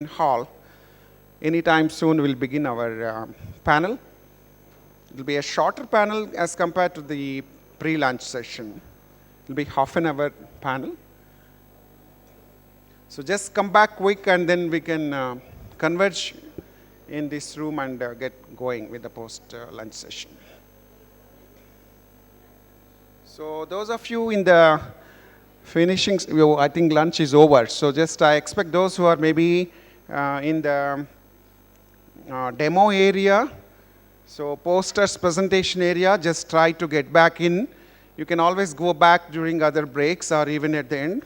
hall. Anytime soon we'll begin our panel. It will be a shorter panel as compared to the pre-lunch session. It will be half an hour panel. So just come back quick and then we can converge in this room and get going with the post-lunch session. So those of you in the finishing, I think lunch is over. So just I expect those who are maybe in the demo area, so posters presentation area, just try to get back in. You can always go back during other breaks or even at the end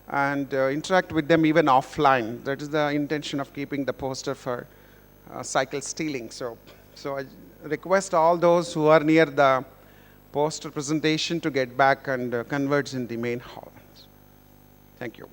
and interact with them even offline. That is the intention of keeping the poster for cycle stealing. So I request all those who are near the poster presentation to get back and converge in the main hall. Thank you.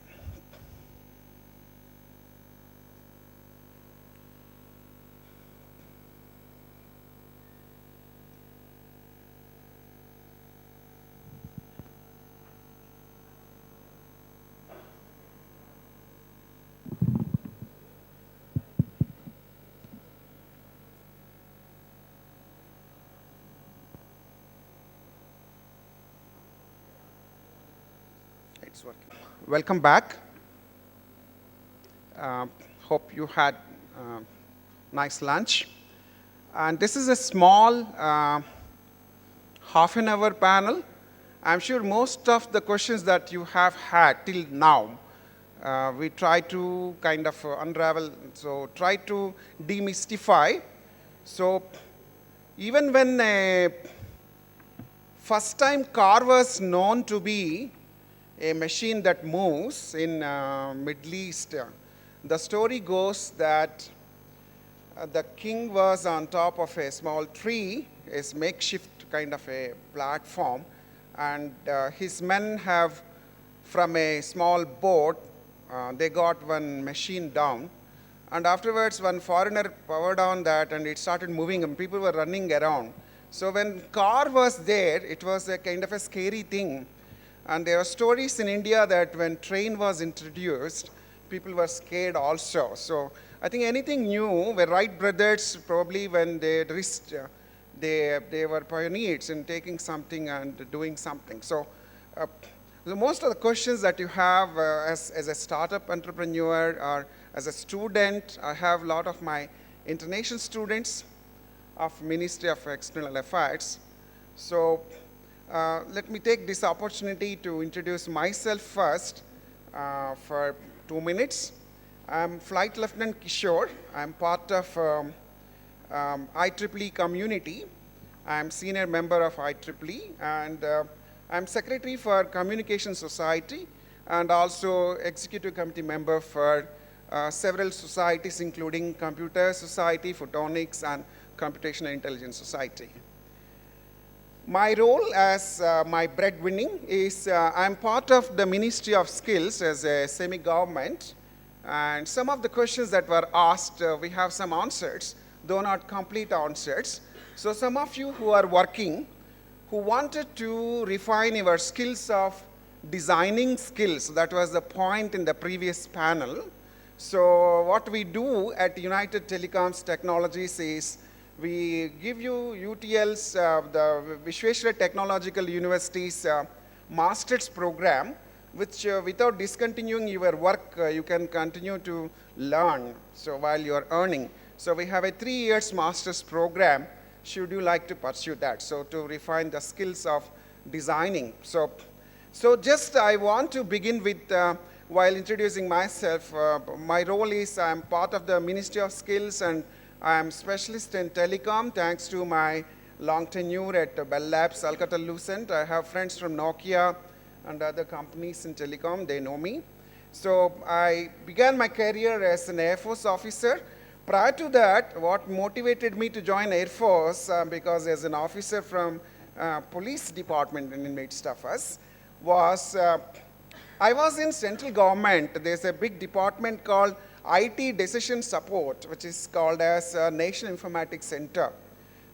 It's working. Welcome back. Hope you had nice lunch. And this is a small half an hour panel. I'm sure most of the questions that you have had till now, we try to kind of unravel, so try to demystify. So even when a first time car was known to be a machine that moves in Middle East, the story goes that the king was on top of a small tree, a makeshift kind of a platform, and his men have, from a small boat, they got one machine down, and afterwards one foreigner powered on that and it started moving and people were running around. So when car was there, it was a kind of a scary thing. And there are stories in India that when train was introduced, people were scared also. So I think anything new, the Wright brothers probably when they risked, they were pioneers in taking something and doing something. So most of the questions that you have as a startup entrepreneur or as a student, I have a lot of my international students of Ministry of External Affairs. So let me take this opportunity to introduce myself first for 2 minutes. I'm Flight Lieutenant Kishore. I'm part of IEEE community. I'm senior member of IEEE, and I'm secretary for Communication Society and also executive committee member for several societies, including Computer Society, Photonics, and Computational Intelligence Society. My role as my breadwinning is I'm part of the Ministry of Skills as a semi-government, and some of the questions that were asked, we have some answers, though not complete answers. So some of you who are working, who wanted to refine your skills of designing skills, that was the point in the previous panel. So what we do at United Telecoms Technologies is we give you UTL's, the Vishweshwara Technological University's master's program, which without discontinuing your work, you can continue to learn, so while you're earning. So we have a 3 years master's program, should you like to pursue that, so to refine the skills of designing. So just I want to begin with, while introducing myself, my role is I'm part of the Ministry of Skills and I'm specialist in telecom thanks to my long tenure at Bell Labs, Alcatel-Lucent. I have friends from Nokia and other companies in telecom, they know me. So I began my career as an Air Force officer. Prior to that, what motivated me to join Air Force, because as an officer from police department in midst of us, was I was in central government. There's a big department called IT Decision Support, which is called as National Informatics Center.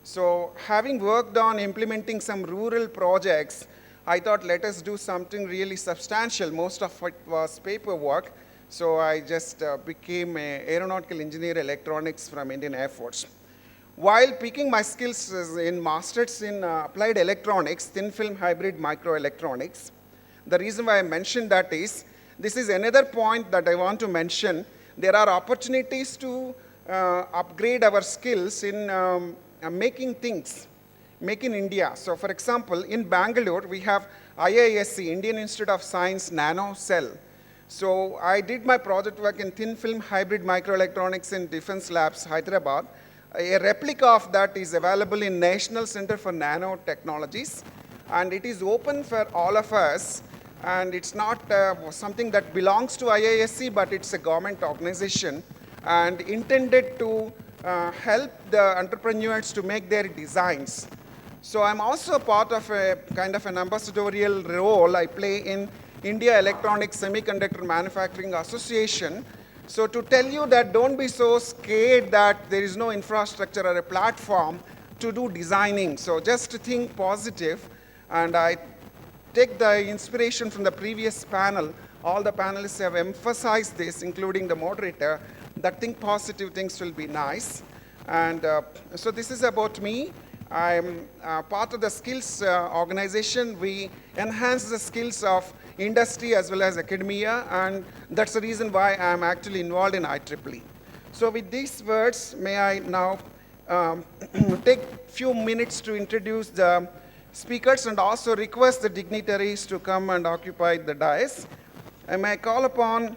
So having worked on implementing some rural projects, I thought let us do something really substantial. Most of it was paperwork. So I just became an aeronautical engineer electronics from Indian Air Force. While peaking my skills in masters in applied electronics, thin film hybrid microelectronics, the reason why I mentioned that is, this is another point that I want to mention. There are opportunities to upgrade our skills in making things, make in India. So for example, in Bangalore, we have IISc, Indian Institute of Science Nano Cell. So I did my project work in thin film hybrid microelectronics in Defense Labs, Hyderabad. A replica of that is available in National Center for Nanotechnologies, and it is open for all of us. And it's not something that belongs to IISc, but it's a government organization and intended to help the entrepreneurs to make their designs. So I'm also part of a kind of an ambassadorial role I play in India Electronics Semiconductor Manufacturing Association. So to tell you that don't be so scared that there is no infrastructure or a platform to do designing. So just to think positive, and I take the inspiration from the previous panel. All the panelists have emphasized this, including the moderator, that think positive things will be nice. And so this is about me. I'm part of the skills organization. We enhance the skills of industry as well as academia, and that's the reason why I'm actually involved in IEEE. So with these words, may I now take a few minutes to introduce the speakers and also request the dignitaries to come and occupy the dais. I may call upon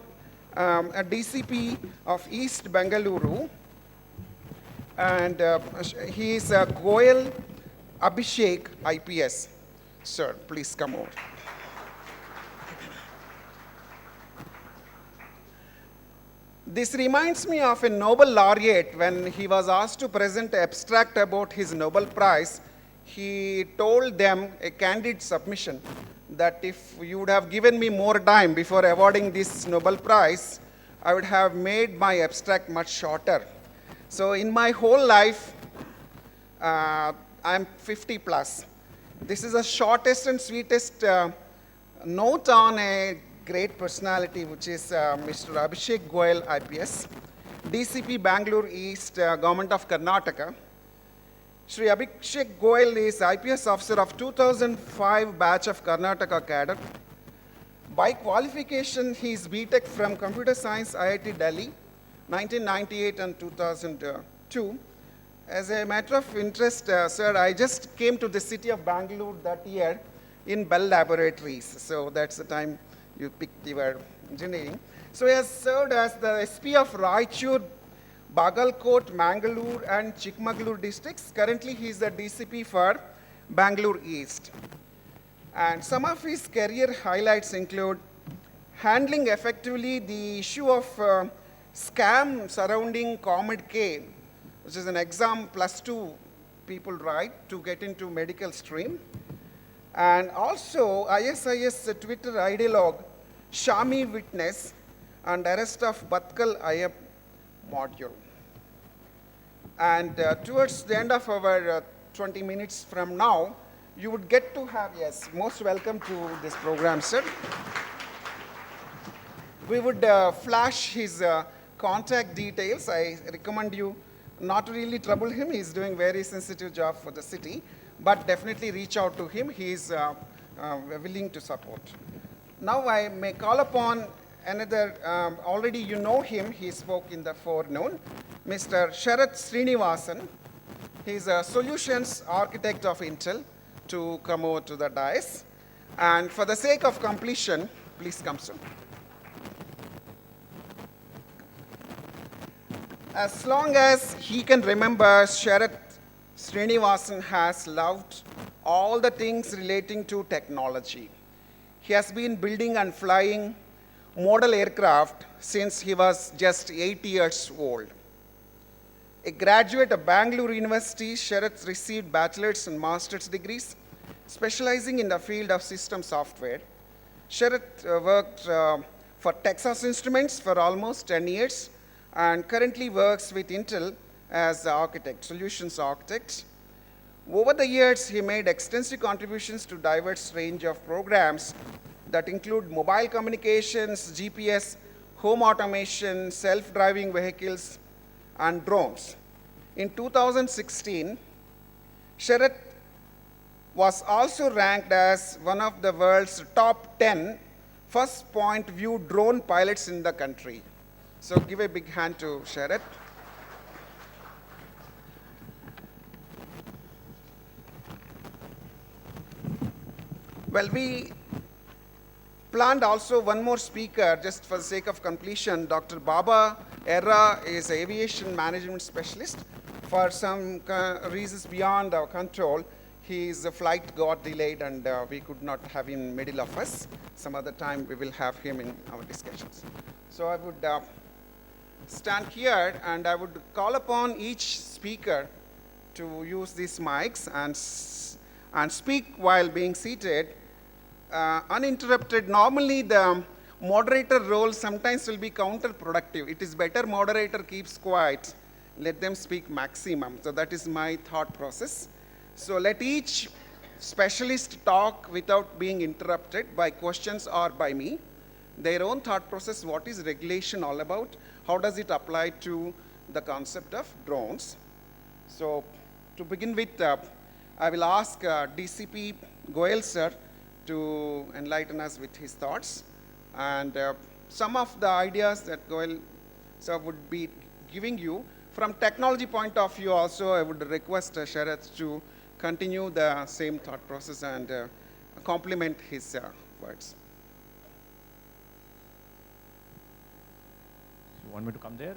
a DCP of East Bengaluru, and he is Goyal Abhishek, IPS. Sir, please come over. This reminds me of a Nobel laureate when he was asked to present an abstract about his Nobel Prize. He told them, a candid submission, that if you would have given me more time before awarding this Nobel Prize, I would have made my abstract much shorter. So in my whole life, I'm 50 plus. This is the shortest and sweetest note on a great personality, which is Mr. Abhishek Goyal, IPS, DCP Bangalore East, Government of Karnataka. Shri Abhishek Goyal is IPS officer of 2005 batch of Karnataka cadre. By qualification, he is BTech from Computer Science, IIT Delhi, 1998 and 2002. As a matter of interest, sir, I just came to the city of Bangalore that year in Bell Laboratories. So that's the time you picked your engineering. So he has served as the SP of Raichur, Bagalkot, Mangalore, and Chikmagalur districts. Currently, he is the DCP for Bangalore East. And some of his career highlights include handling effectively the issue of scam surrounding COMED-K, which is an exam +2 people write to get into medical stream. And also ISIS Twitter ideologue, Shami Witness, and arrest of Batkal IAP module. And towards the end of our 20 minutes from now, you would get to have, yes, most welcome to this program, sir. We would flash his contact details. I recommend you not to really trouble him. He's doing very sensitive job for the city, but definitely reach out to him. He is willing to support. Now I may call upon another, already you know him, he spoke in the forenoon, Mr. Sharath Srinivasan. He's a solutions architect of Intel, to come over to the dais. And for the sake of completion, please come soon. As long as he can remember, Sharath Srinivasan has loved all the things relating to technology. He has been building and flying model aircraft since he was just 8 years old. A graduate of Bangalore University, Sharath received bachelor's and master's degrees, specializing in the field of system software. Sharath worked for Texas Instruments for almost 10 years and currently works with Intel as the architect, solutions architect. Over the years, he made extensive contributions to diverse range of programs that include mobile communications, GPS, home automation, self-driving vehicles, and drones. In 2016, Sharath was also ranked as one of the world's top 10 first point view drone pilots in the country. So give a big hand to Sharath. Well, we planned also one more speaker, just for the sake of completion. Dr. Baba Erra is an aviation management specialist. For some reasons beyond our control, his flight got delayed and we could not have him in the middle of us. Some other time we will have him in our discussions. So I would stand here and I would call upon each speaker to use these mics and speak while being seated. Uninterrupted. Normally the moderator role sometimes will be counterproductive. It is better moderator keeps quiet, let them speak maximum. So that is my thought process. So let each specialist talk without being interrupted by questions or by me. Their own thought process, what is regulation all about? How does it apply to the concept of drones? So to begin with, I will ask DCP Goel sir to enlighten us with his thoughts. And some of the ideas that Goel sir would be giving you, from technology point of view also, I would request Sharath to continue the same thought process and complement his words. You want me to come there?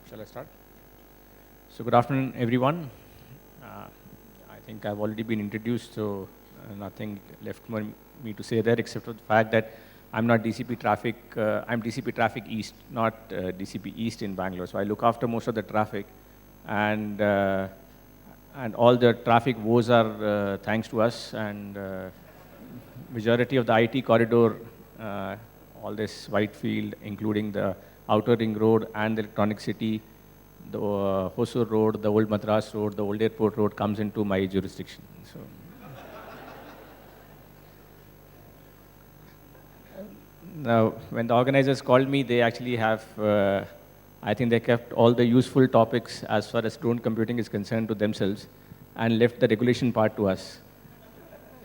Shall I start? So good afternoon, everyone. I think I've already been introduced, so nothing left for me to say there except for the fact that I'm not DCP Traffic, I'm DCP Traffic East, not DCP East in Bangalore. So I look after most of the traffic, and all the traffic woes are thanks to us, and majority of the IT corridor, all this Whitefield, including the Outer Ring Road and the Electronic City, the Hosur Road, the Old Madras Road, the Old Airport Road comes into my jurisdiction. So, now, when the organizers called me, they actually have, I think they kept all the useful topics as far as drone computing is concerned to themselves and left the regulation part to us.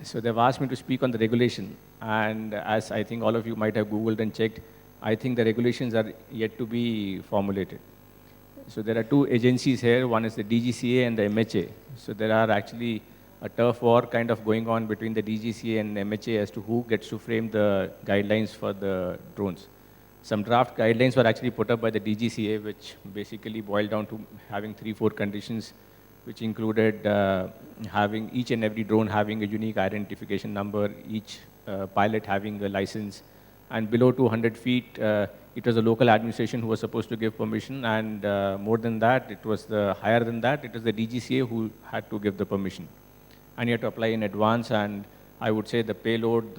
So they've asked me to speak on the regulation, and as I think all of you might have Googled and checked, I think the regulations are yet to be formulated. So there are two agencies here. One is the DGCA and the MHA. So there are actually a turf war kind of going on between the DGCA and MHA as to who gets to frame the guidelines for the drones. Some draft guidelines were actually put up by the DGCA, which basically boiled down to having 3-4 conditions, which included having each and every drone having a unique identification number, each pilot having a license, and below 200 feet, it was the local administration who was supposed to give permission, and more than that, it was higher than that, it was the DGCA who had to give the permission. And you had to apply in advance, and I would say the payload,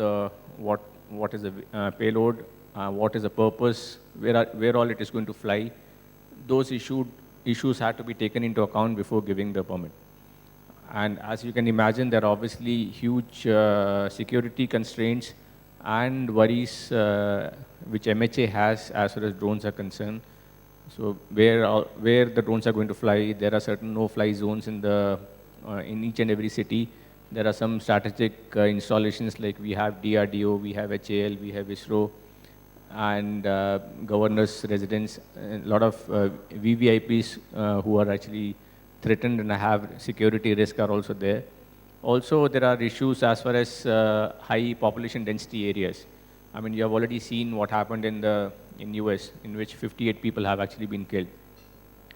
what is the payload, what is the purpose, where all it is going to fly, those issues had to be taken into account before giving the permit. And as you can imagine, there are obviously huge security constraints and worries which MHA has as far as drones are concerned. So where the drones are going to fly, there are certain no-fly zones in each and every city. There are some strategic installations like we have DRDO, we have HAL, we have ISRO, and governor's residence. A lot of VVIPs who are actually threatened and have security risk are also there. Also, there are issues as far as high population density areas. I mean, you have already seen what happened in US, in which 58 people have actually been killed.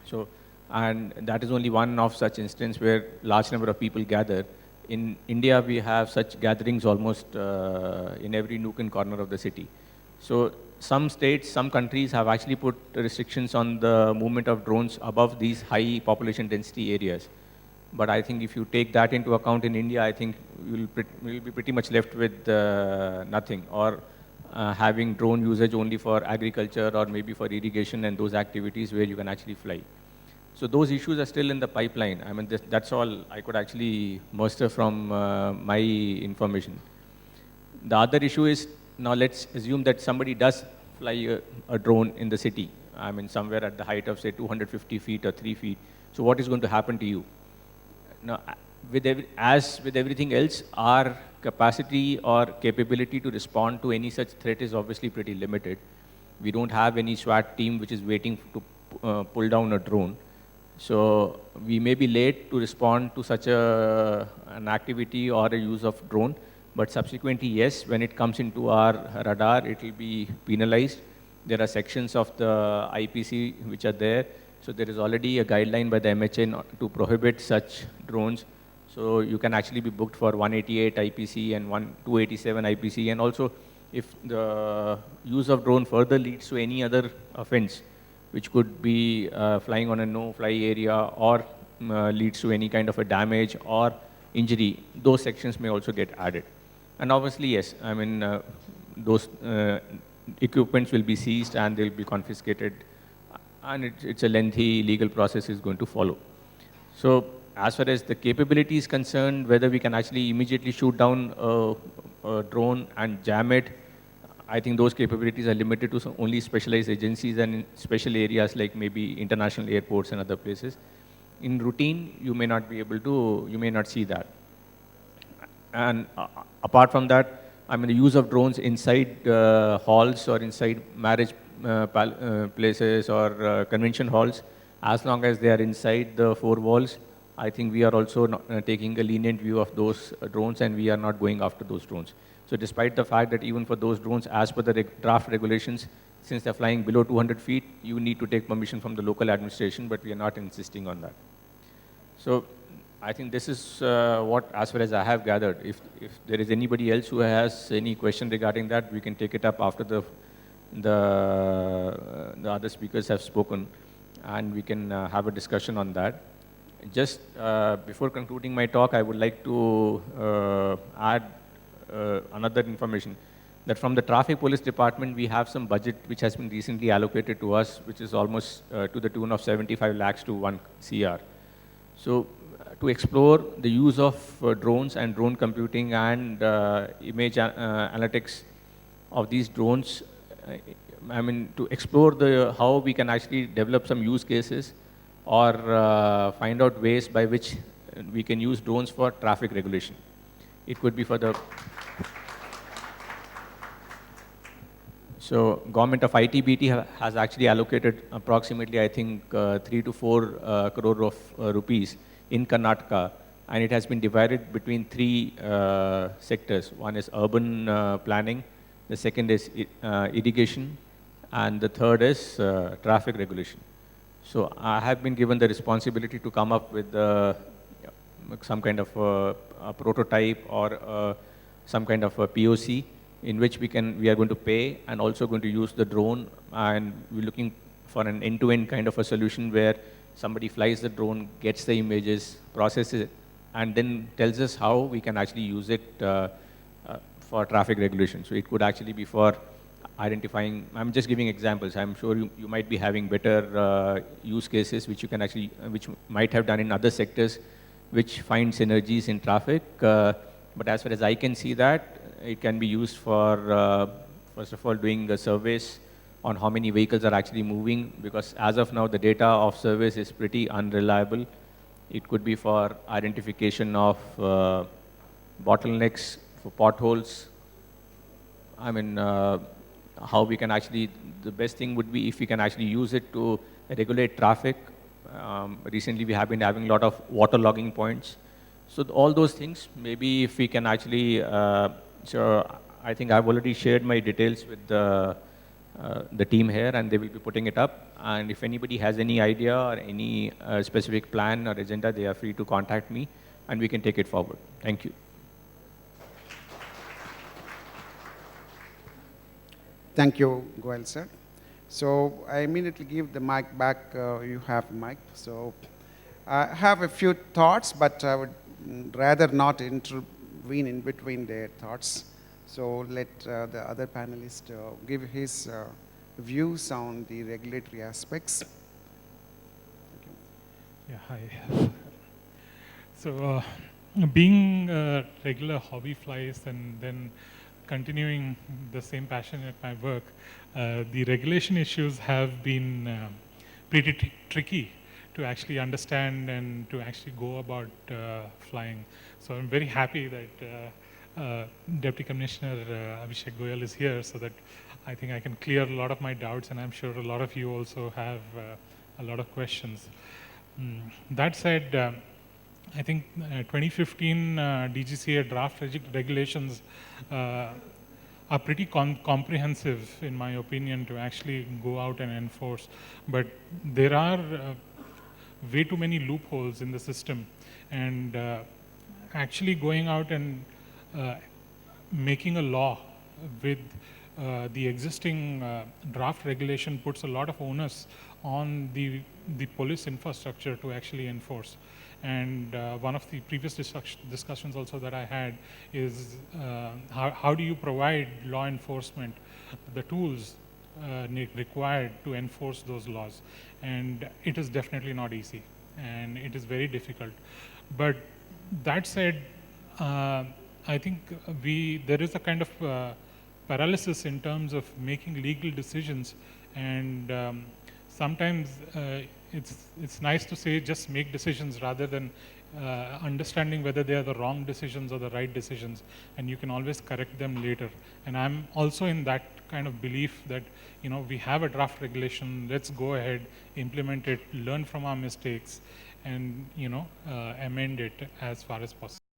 So, and that is only one of such instance where large number of people gather. In India, we have such gatherings almost in every nook and corner of the city. So some states, some countries have actually put restrictions on the movement of drones above these high population density areas. But I think if you take that into account in India, I think we'll be pretty much left with nothing, or having drone usage only for agriculture or maybe for irrigation and those activities where you can actually fly. So those issues are still in the pipeline. I mean, that's all I could actually muster from my information. The other issue is, now let's assume that somebody does fly a drone in the city. I mean, somewhere at the height of, say, 250 feet or 3 feet. So what is going to happen to you? Now, as with everything else, our capacity or capability to respond to any such threat is obviously pretty limited. We don't have any SWAT team which is waiting to pull down a drone. So we may be late to respond to such an activity or a use of drone, but subsequently, yes, when it comes into our radar, it will be penalized. There are sections of the IPC which are there. So there is already a guideline by the MHA to prohibit such drones. So you can actually be booked for 188 IPC and 287 IPC. And also, if the use of drone further leads to any other offense, which could be flying on a no-fly area or leads to any kind of a damage or injury, those sections may also get added. And obviously, yes, I mean, those equipments will be seized and they'll be confiscated, and it's a lengthy legal process is going to follow. So as far as the capability is concerned, whether we can actually immediately shoot down a drone and jam it, I think those capabilities are limited to only specialized agencies and in special areas like maybe international airports and other places. In routine, you may not be able to, you may not see that. And apart from that, I mean, the use of drones inside halls or inside marriage places or convention halls, as long as they are inside the four walls, I think we are also not, taking a lenient view of those drones, and we are not going after those drones. So despite the fact that even for those drones, as per the draft regulations, since they're flying below 200 feet, you need to take permission from the local administration, but we are not insisting on that. So I think this is what, as far as I have gathered. If there is anybody else who has any question regarding that, we can take it up after the other speakers have spoken, and we can have a discussion on that. Just before concluding my talk, I would like to add another information, that from the Traffic Police Department, we have some budget which has been recently allocated to us, which is almost to the tune of 75 lakhs to 1 CR. So to explore the use of drones and drone computing and image analytics of these drones, I mean, to explore how we can actually develop some use cases or find out ways by which we can use drones for traffic regulation. It could be for the... So government of ITBT has actually allocated approximately, I think, 3 to 4 crore of rupees in Karnataka, and it has been divided between 3 sectors. One is urban planning, the second is irrigation, and the third is traffic regulation. So I have been given the responsibility to come up with some kind of a prototype or some kind of a POC in which we are going to pay and also going to use the drone, and we're looking for an end-to-end kind of a solution where somebody flies the drone, gets the images, processes it, and then tells us how we can actually use it for traffic regulation. So it could actually be for identifying, I'm just giving examples. I'm sure you might be having better use cases which you can actually, which might have done in other sectors, which find synergies in traffic. But as far as I can see that, it can be used for, first of all, doing the surveys on how many vehicles are actually moving, because as of now, the data of surveys is pretty unreliable. It could be for identification of bottlenecks, for potholes. I mean, how we can actually, the best thing would be if we can actually use it to regulate traffic. Recently, we have been having a lot of water logging points. So all those things, maybe if we can actually, so I think I've already shared my details with the team here, and they will be putting it up. And if anybody has any idea or any specific plan or agenda, they are free to contact me, and we can take it forward. Thank you. Thank you, Goel sir. So I immediately give the mic back. You have the mic. So I have a few thoughts, but I would rather not intervene in between their thoughts. So let the other panelist give his views on the regulatory aspects. Yeah, hi. So being regular hobby flies and then continuing the same passion at my work, the regulation issues have been pretty tricky to actually understand and to actually go about flying. So I'm very happy that Deputy Commissioner Abhishek Goyal is here, so that I think I can clear a lot of my doubts, and I'm sure a lot of you also have a lot of questions. That said, I think 2015 DGCA draft regulations are pretty comprehensive, in my opinion, to actually go out and enforce. But there are way too many loopholes in the system, and actually going out and making a law with the existing draft regulation puts a lot of onus on the police infrastructure to actually enforce. And one of the previous discussions also that I had is how do you provide law enforcement the tools required to enforce those laws? And it is definitely not easy, and it is very difficult. But that said, I think there is a kind of paralysis in terms of making legal decisions, and sometimes it's nice to say just make decisions rather than understanding whether they are the wrong decisions or the right decisions, and you can always correct them later. And I'm also in that kind of belief that, you know, we have a draft regulation, let's go ahead, implement it, learn from our mistakes, and, you know, amend it as far as possible.